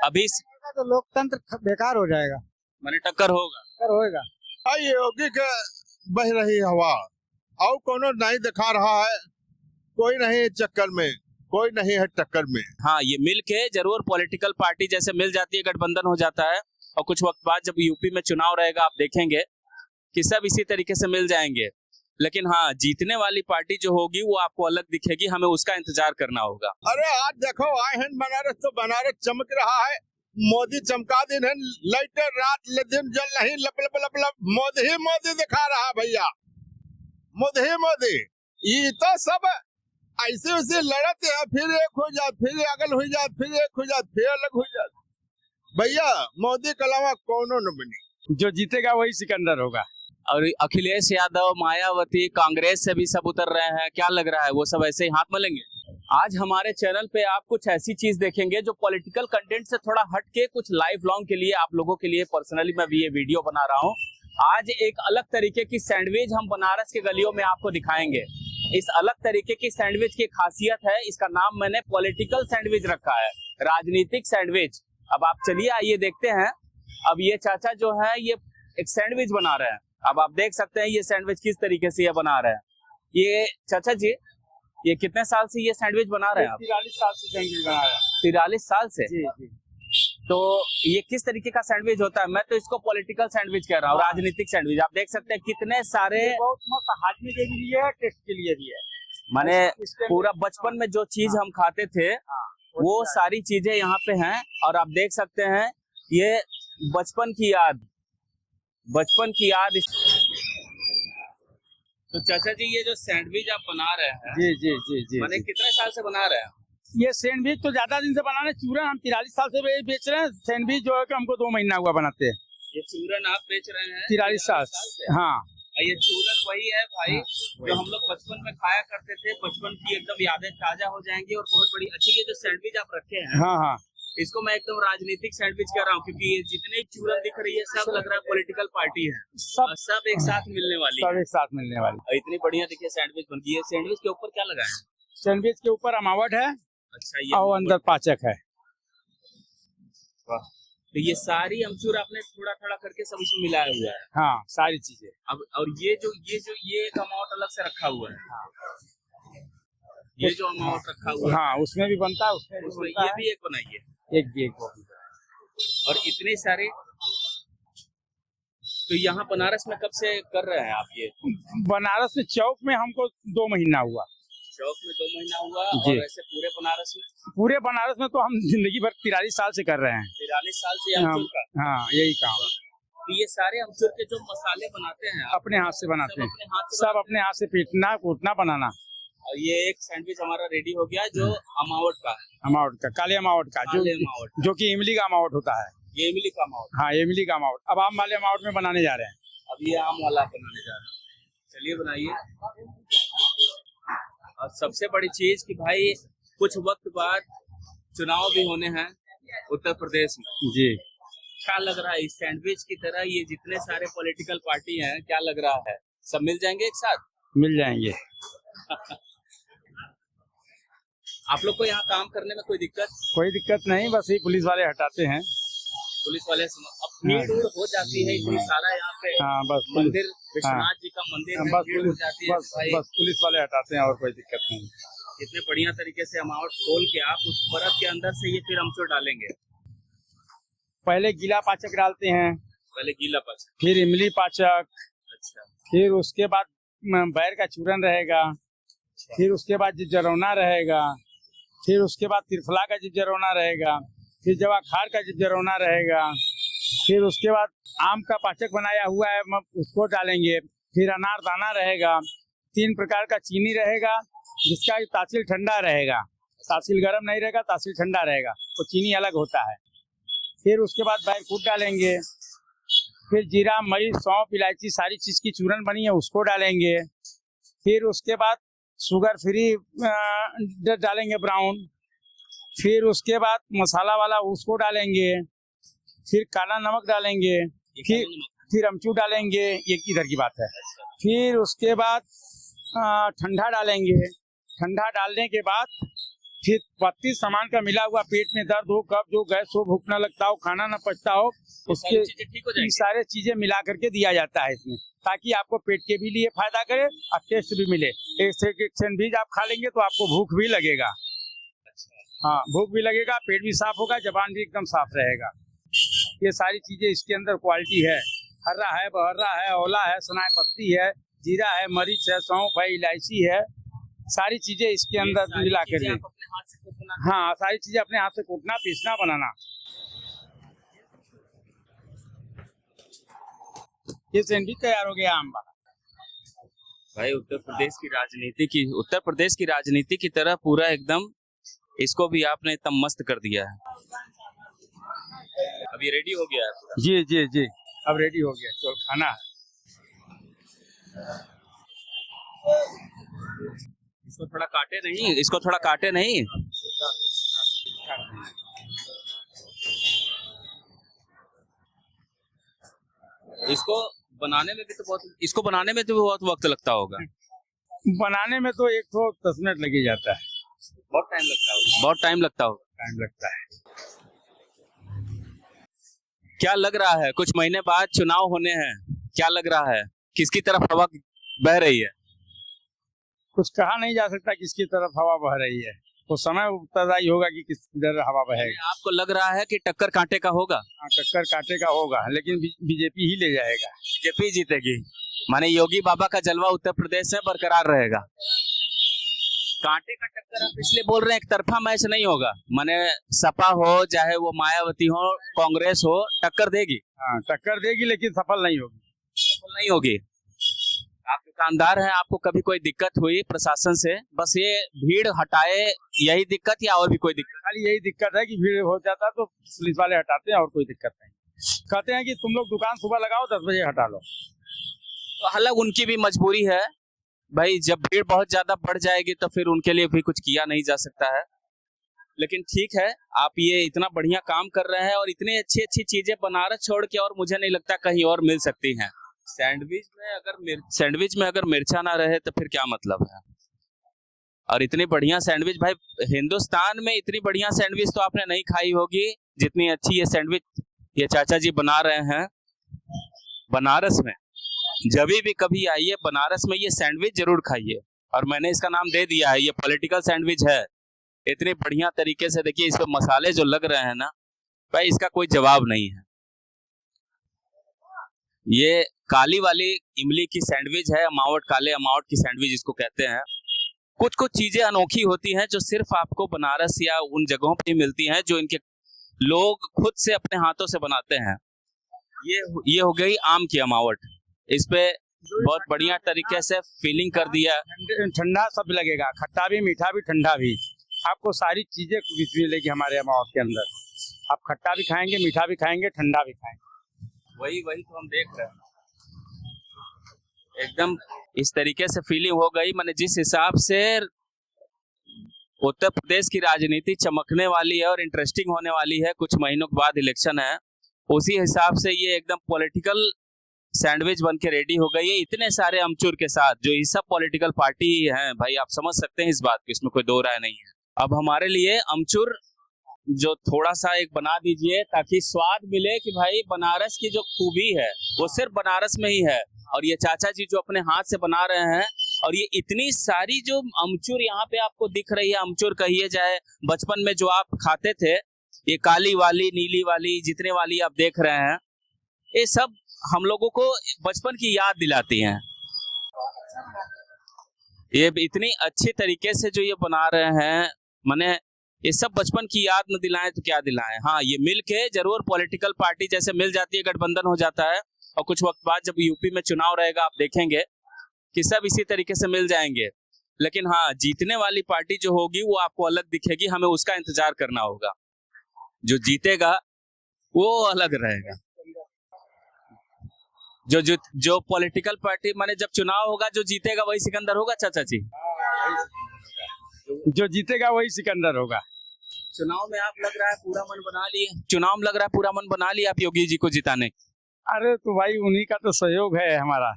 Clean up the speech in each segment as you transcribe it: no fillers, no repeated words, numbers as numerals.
अभी तो लोकतंत्र बेकार हो जाएगा। मैंने टक्कर होगा। योगी के बह रही हवा और कोनो नहीं दिखा रहा है, कोई नहीं चक्कर में, कोई नहीं है टक्कर में। हाँ, ये मिल के जरूर पॉलिटिकल पार्टी जैसे मिल जाती है, गठबंधन हो जाता है और कुछ वक्त बाद जब यूपी में चुनाव रहेगा आप देखेंगे कि सब इसी तरीके से मिल जाएंगे। लेकिन हाँ, जीतने वाली पार्टी जो होगी वो आपको अलग दिखेगी, हमें उसका इंतजार करना होगा। अरे आज देखो आए हैं बनारस, तो बनारस चमक रहा है। मोदी चमका दिन है, लाइट रात दिन जल नहीं, लप लप लप लप मोदी ही मोदी दिखा रहा है भैया, मोदी ही मोदी। ये तो सब ऐसे वैसे लड़ते हैं, फिर एक हो जात, फिर अगल हो जात, फिर एक हो जात, फिर अलग हो जात। भैया मोदी के अलावा कौनो न बनी। जो जीतेगा वही सिकंदर होगा। और अखिलेश यादव, मायावती, कांग्रेस से भी सब उतर रहे हैं, क्या लग रहा है वो सब ऐसे ही हाथ मलेंगे? आज हमारे चैनल पे आप कुछ ऐसी चीज देखेंगे जो पॉलिटिकल कंटेंट से थोड़ा हट के कुछ लाइफ लॉन्ग के लिए आप लोगों के लिए पर्सनली मैं भी ये वीडियो बना रहा हूँ। आज एक अलग तरीके की सैंडविच हम बनारस के गलियों में आपको दिखाएंगे। इस अलग तरीके की सैंडविच की खासियत है, इसका नाम मैंने पॉलिटिकल सैंडविच रखा है, राजनीतिक सैंडविच। अब आप चलिए आइए देखते हैं। अब ये चाचा जो है ये एक सैंडविच बना रहे हैं। अब आप देख सकते हैं ये सैंडविच किस तरीके से ये बना रहे हैं। ये चाचा जी, ये कितने साल से ये सैंडविच बना रहे हैं आप? 43 साल से सैंडविच बना रहा है। 43 साल से? जी जी। तो ये किस तरीके का सैंडविच होता है? मैं तो इसको पॉलिटिकल सैंडविच कह रहा हूँ, राजनीतिक सैंडविच। आप देख सकते हैं कितने सारे, बहुत मस्त हाजमे के लिए है, टेस्ट के लिए भी है। माने पूरा बचपन में जो चीज हम खाते थे वो सारी चीजें यहाँ पे हैं। और आप देख सकते हैं ये बचपन की याद। तो चाचा जी ये जो सैंडविच आप बना रहे हैं, जी जी जी जी, माने कितने साल से बना रहे हैं? ये सैंडविच तो ज्यादा दिन से बनाने, चूरन हम 43 साल से बेच रहे हैं। सैंडविच जो है कि हमको 2 महीना हुआ बनाते हैं। ये चूरन आप बेच रहे हैं 43 साल से? हाँ। ये चूरन वही है भाई जो हम लोग बचपन में खाया करते थे। बचपन की एकदम यादें ताजा हो जाएंगी और बहुत बड़ी अच्छी। ये जो सैंडविच आप रखे हैं, हाँ हाँ, इसको मैं एकदम राजनीतिक सैंडविच कह रहा हूँ, क्योंकि ये जितने चूरन दिख रही है सब लग रहा है पॉलिटिकल पार्टी है, सब एक साथ मिलने वाली सब है। एक साथ मिलने वाली। और इतनी बढ़िया देखिए सैंडविच बन गई है। सैंडविच के ऊपर क्या लगाए हैं? सैंडविच के ऊपर अमावट है, अच्छा, ये और अंदर पाचक है। तो ये सारी अमचूर आपने थोड़ा थोड़ा करके सब इसमें मिलाया हुआ है? हाँ, सारी चीजें। अब और ये एक अमाउंट अलग से रखा हुआ है। ये जो अमाउंट रखा हुआ है, हाँ, उसमें भी बनता है, उसमें उसमें भी बनता ये है। भी एक बनाइए। एक और इतने सारे। तो यहाँ बनारस में कब से कर रहे हैं आप ये? बनारस में चौक में हमको 2 महीना हुआ। चौक में 2 महीना हुआ। जी। और ऐसे पूरे बनारस में? पूरे बनारस में तो हम जिंदगी भर 43 साल से कर रहे हैं। 43 साल से अमचूर का? हाँ, यही काम। तो ये सारे अमचूर के जो मसाले बनाते हैं आप अपने हाथ से बनाते हैं, अपने हाथ से सब अपने हाथ से पीटना, कूटना, बनाना। और ये एक सैंडविच हमारा रेडी हो गया जो अमावट का है। अमावट का, काले अमावट का, काले अमावट, जो कि इमली का अमावट होता है। ये इमली का अमावट। हाँ, इमली का अमावट अब आम वाले अमावट में बनाने जा रहे हैं। अब ये आम वाला बनाने जा रहे हैं। चलिए बनाइए। और सबसे बड़ी चीज कि भाई कुछ वक्त बाद चुनाव भी होने हैं उत्तर प्रदेश में। जी, क्या लग रहा है इस सैंडविच की तरह ये जितने सारे पॉलिटिकल पार्टी हैं, क्या लग रहा है सब मिल जाएंगे एक साथ? मिल जाएंगे। आप लोग को यहाँ काम करने में कोई दिक्कत? कोई दिक्कत नहीं, बस ये पुलिस वाले हटाते हैं। पुलिस वाले अब भीड़ उड़ हो जाती है इतनी सारा यहाँ पे। हाँ, बस मंदिर, विश्वनाथ जी का मंदिर में बस भीड़ हो जाती है भाई। बस पुलिस वाले हटाते हैं और कोई दिक्कत नहीं। इतने बढ़िया तरीके से अमाउंट खोल के आप उस बर्फ के अंदर से ये फिर अमचूर डालेंगे। पहले गीला पाचक डालते हैं, पहले गीला पाचक, फिर इमली पाचक, अच्छा, फिर उसके बाद बैर का चूरन रहेगा, फिर उसके बाद जिजरौना रहेगा, फिर उसके बाद त्रिफला का जिजरौना रहेगा, फिर जवाखार का जिजरौना रहेगा, फिर उसके बाद आम का पाचक बनाया हुआ है उसको डालेंगे, फिर अनार दाना रहेगा, 3 प्रकार का चीनी रहेगा जिसका तासील ठंडा रहेगा, तासील गर्म नहीं रहेगा, तासील ठंडा रहेगा, तो चीनी अलग होता है। फिर उसके बाद बैरकूट डालेंगे, फिर जीरा, मरीच, सौंफ, इलायची सारी चीज की चूरन बनी है उसको डालेंगे, फिर उसके बाद शुगर फ्री डालेंगे ब्राउन, फिर उसके बाद मसाला वाला उसको डालेंगे, फिर काला नमक डालेंगे, फिर अमचूर डालेंगे, ये इधर की बात है। फिर उसके बाद ठंडा डालेंगे, ठंडा डालने के बाद फिर 32 सामान का मिला हुआ, पेट में दर्द हो, कब्ज हो, गैस हो, भूख न लगता हो, खाना न पचता हो, उसके ठीक हो ये सारे चीजें मिला करके दिया जाता है इसमें, ताकि आपको पेट के भी लिए फायदा करे और टेस्ट भी मिले। एक सैंडविच आप खा लेंगे तो आपको भूख भी लगेगा। हाँ, भूख भी लगेगा, पेट भी साफ होगा, जबान भी एकदम साफ रहेगा। ये सारी चीजें इसके अंदर क्वालिटी है। हर्रा है, बहर्रा है, औला है, सनाई पत्ती है, जीरा है, मरीच है, सौंफ है, इलायची है, सारी चीजें इसके अंदर मिला कर ले। हाँ, सारी चीजें अपने हाथ से कूटना, पीसना, बनाना। ये सैंडविच तैयार हो गया आम वाला। भाई उत्तर प्रदेश की राजनीति की तरह पूरा एकदम इसको भी आपने इतना मस्त कर दिया है। अभी रेडी हो गया है पूरा। जी जी जी, अब रेडी हो गया, तो खाना है। इसको थोड़ा काटे नहीं, इसको थोड़ा काटे नहीं। इसको बनाने में भी तो बहुत वक्त लगता होगा। बनाने में तो 110 मिनट लग जाता है। बहुत टाइम लगता होगा। टाइम लगता है। क्या लग रहा है, कुछ महीने बाद चुनाव होने हैं, क्या लग रहा है, किसकी तरफ हवा बह रही है? कुछ कहा नहीं जा सकता किसकी तरफ हवा बह रही है, तो समय उत्तरदायी होगा कि किस तरफ हवा बहेगा। आपको लग रहा है कि टक्कर कांटे का होगा? हाँ, टक्कर कांटे का होगा, लेकिन बीजेपी ही ले जाएगा। बीजेपी जीतेगी, माने योगी बाबा का जलवा उत्तर प्रदेश में बरकरार रहेगा। कांटे का टक्कर आप इसलिए बोल रहे हैं, एक तरफा मैच नहीं होगा, माने सपा हो चाहे वो मायावती हो, कांग्रेस हो, टक्कर देगी। हाँ, टक्कर देगी, लेकिन सफल नहीं होगी। आप दुकानदार हैं, आपको कभी कोई दिक्कत हुई प्रशासन से? बस ये भीड़ हटाए यही दिक्कत, या और भी कोई दिक्कत? खाली यही दिक्कत है कि भीड़ हो जाता तो पुलिस वाले हटाते हैं, और कोई दिक्कत नहीं। कहते हैं कि तुम लोग दुकान सुबह लगाओ, 10 बजे हटा लो। तो हालांकि उनकी भी मजबूरी है भाई, जब भीड़ बहुत ज्यादा बढ़ जाएगी तो फिर उनके लिए भी कुछ किया नहीं जा सकता है। लेकिन ठीक है, आप ये इतना बढ़िया काम कर रहे हैं और इतनी अच्छी अच्छी चीजें बनारस छोड़ के और मुझे नहीं लगता कहीं और मिल सकती हैं। सैंडविच में अगर मिर्चा ना रहे तो फिर क्या मतलब है? और इतनी बढ़िया सैंडविच, भाई हिंदुस्तान में इतनी बढ़िया सैंडविच तो आपने नहीं खाई होगी जितनी अच्छी ये सैंडविच ये चाचा जी बना रहे हैं बनारस में। जब भी कभी आइए बनारस में, ये सैंडविच जरूर खाइए। और मैंने इसका नाम दे दिया है, ये पॉलिटिकल सैंडविच है। इतने बढ़िया तरीके से देखिए, इसमें मसाले जो लग रहे हैं ना भाई, इसका कोई जवाब नहीं है। ये काली वाली इमली की सैंडविच है, अमावट, काले अमावट की सैंडविच इसको कहते हैं। कुछ कुछ चीजें अनोखी होती हैं जो सिर्फ आपको बनारस या उन जगहों पे मिलती हैं जो इनके लोग खुद से अपने हाथों से बनाते हैं। ये हो गई आम की अमावट, इस पे बहुत बढ़िया तरीके से फीलिंग कर दिया। ठंडा सब लगेगा, खट्टा भी, मीठा भी, ठंडा भी, आपको सारी चीजें मिलेगी हमारे अमावट के अंदर। आप खट्टा भी खाएंगे, मीठा भी खाएंगे, ठंडा भी खाएंगे। वही तो हम देख रहे हैं, एकदम इस तरीके से फीलिंग हो गई। मैंने जिस हिसाब से उत्तर प्रदेश की राजनीति चमकने वाली है और इंटरेस्टिंग होने वाली है, कुछ महीनों के बाद इलेक्शन है, उसी हिसाब से ये एकदम पॉलिटिकल सैंडविच बन के रेडी हो गई है, इतने सारे अमचूर के साथ। जो ये सब पॉलिटिकल पार्टी है भाई, आप समझ सकते हैं इस बात की, इसमें कोई दो राय नहीं है। अब हमारे लिए अमचूर जो थोड़ा सा एक बना दीजिए, ताकि स्वाद मिले कि भाई बनारस की जो खूबी है वो सिर्फ बनारस में ही है। और ये चाचा जी जो अपने हाथ से बना रहे हैं, और ये इतनी सारी जो अमचूर यहाँ पे आपको दिख रही है, अमचूर कहिए चाहे बचपन में जो आप खाते थे, ये काली वाली, नीली वाली, जितने वाली आप देख रहे हैं, ये सब हम लोगों को बचपन की याद दिलाती हैं। ये इतनी अच्छी तरीके से जो ये बना रहे हैं, माने ये सब बचपन की याद न दिलाएं तो क्या दिलाएं। हाँ, ये मिल के जरूर पॉलिटिकल पार्टी जैसे मिल जाती है, गठबंधन हो जाता है, और कुछ वक्त बाद जब यूपी में चुनाव रहेगा आप देखेंगे कि सब इसी तरीके से मिल जाएंगे। लेकिन हाँ, जीतने वाली पार्टी जो होगी वो आपको अलग दिखेगी, हमें उसका इंतजार करना होगा। जो जीतेगा वो अलग रहेगा। जो पॉलिटिकल पार्टी, माने जब चुनाव होगा जो जीतेगा वही सिकंदर होगा चाचा जी। जो जीतेगा वही सिकंदर होगा। चुनाव में आप लग रहा है पूरा मन बना लिया आप योगी जी को जिताने। अरे तो भाई उन्हीं का तो सहयोग है, हमारा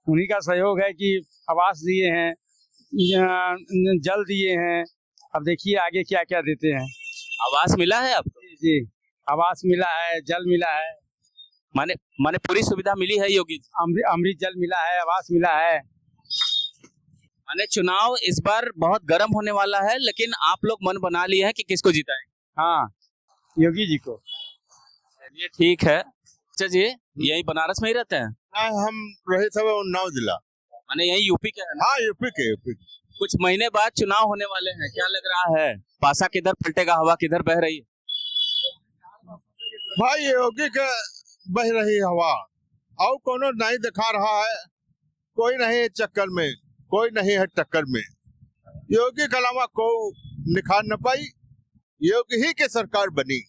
उन्हीं का सहयोग है कि आवास दिए हैं, जल दिए हैं, अब देखिए आगे क्या क्या देते हैं। आवास मिला है आपको? जी जी, आवास मिला है, जल मिला है, माने माने पूरी सुविधा मिली है योगी जी? अमृत जल मिला है, आवास मिला है। माने चुनाव इस बार बहुत गर्म होने वाला है, लेकिन आप लोग मन बना लिए हैं कि किसको जिताएंगे? हाँ, योगी जी को। चलिए ठीक है। अच्छा जी, यही बनारस में ही रहते हैं? हम रहे थे उन्नाव जिला। माने यही यूपी के है ना? हाँ, यूपी के। कुछ महीने बाद चुनाव होने वाले हैं, क्या लग रहा है पासा किधर पलटेगा, हवा किधर बह रही है? भाई योगी के बह रही हवा, और कोनो नहीं दिखा रहा है, कोई नहीं है चक्कर में, कोई नहीं है टक्कर में। योगी के अलावा को निखार न पाई, योगी ही के सरकार बनी।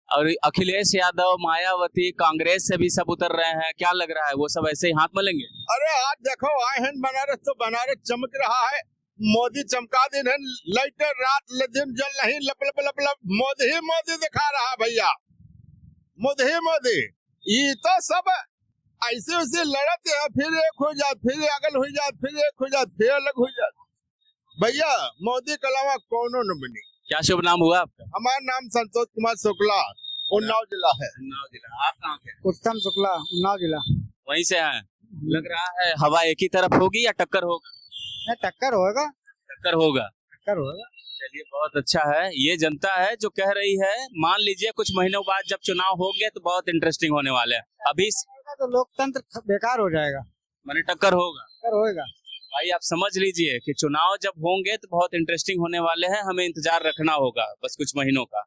और अखिलेश यादव, मायावती, कांग्रेस से भी सब उतर रहे हैं, क्या लग रहा है वो सब ऐसे ही हाथ मलेंगे? अरे आज देखो आए हैं बनारस, तो बनारस चमक रहा है। मोदी चमका दिन है, लाइटर रात दिन जल नहीं, लप लप लप लप मोदी ही मोदी दिखा रहा है भैया, मोदी ही मोदी। ये तो सब ऐसे वैसे लड़ते हैं, फिर एक हो जात, फिर अगल हो जात, फिर एक हो जात, फिर अलग हो जात। भैया मोदी के अलावा कोनो न बनी। क्या शुभ नाम हुआ आपका? हमारा नाम संतोष कुमार शुक्ला, उन्नाव जिला है। उन्नाव जिला। आप कहाँ के? उत्तम शुक्ला, उन्नाव जिला। वहीं से हैं? लग रहा है हवा एक ही तरफ होगी या टक्कर होगा? टक्कर होगा, टक्कर होगा। टक्कर होगा। चलिए बहुत अच्छा है। ये जनता है जो कह रही है, मान लीजिए कुछ महीनों बाद जब चुनाव होंगे तो बहुत इंटरेस्टिंग होने वाले हैं। अभी तो लोकतंत्र बेकार हो जाएगा। माने टक्कर होगा। टक्कर होएगा। भाई आप समझ लीजिए कि चुनाव जब होंगे तो बहुत इंटरेस्टिंग होने वाले हैं, हमें इंतजार रखना होगा बस कुछ महीनों का।